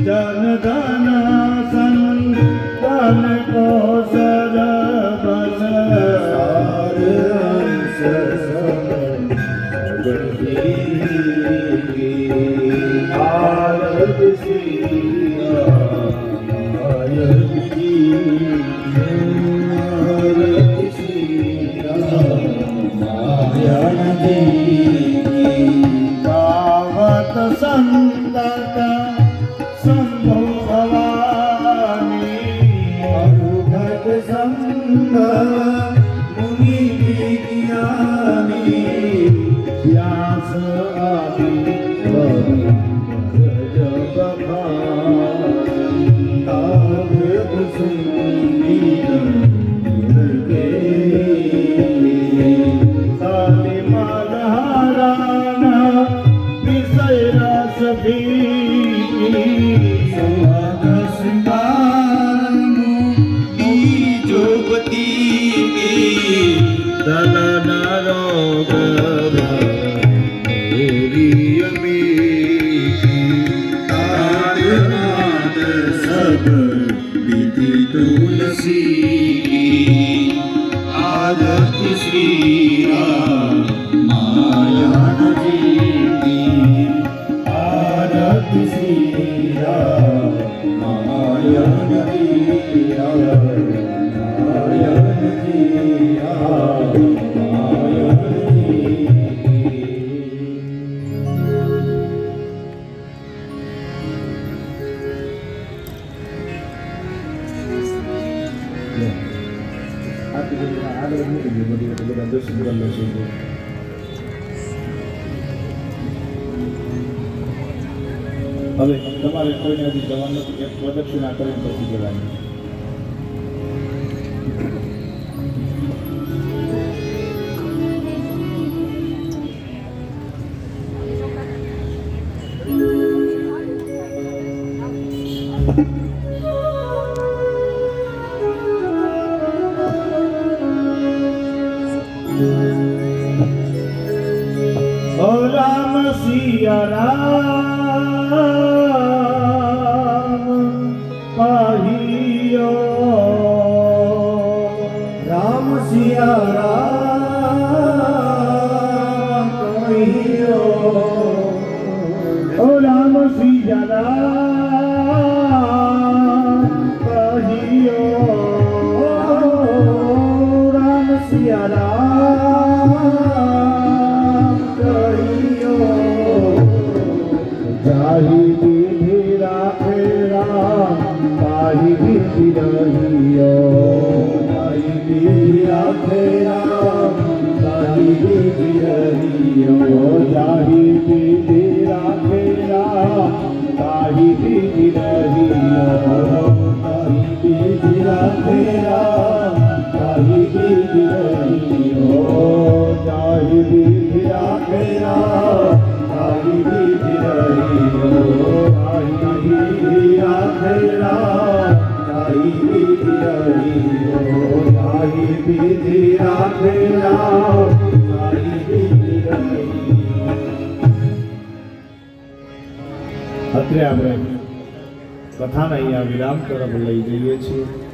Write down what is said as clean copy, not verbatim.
जन धन संतन को सरबस आरत श्री पावत संतत शंभो भवानी अनुभट संग मुनि विज्ञानी व्यास आदि जब तुलसी आदत श्री मायान जी की आदत श्री मायान जी मायान जी હવે તમારે કોઈને હજી જવાનું નથી, એક પ્રદક્ષિણા કરીને પછી જવાનું. ઓ રામ સિયા રામ પાહિયો રામ સિયા રામ પાહિયો ઓ રામ સિયા રામ પાહિયો રામ સિયા રામ जाहि विधि राखे राम ताहि विधि रहियो जाहि विधि राखे राम ताहि विधि रहियो जाहि विधि राखे राम ताहि विधि रहियो ताहि विधि राखे राम ताहि विधि रहियो जाहि विधि राखे राम ताहि विधि रहियो ताहि विधि राखे राम ताहि विधि रहियो ताहि विधि राखे राम ताहि विधि रहियो. અત્રે આપણે કથાને અહીંયા વિરામ તરફ લઈ જઈએ છીએ.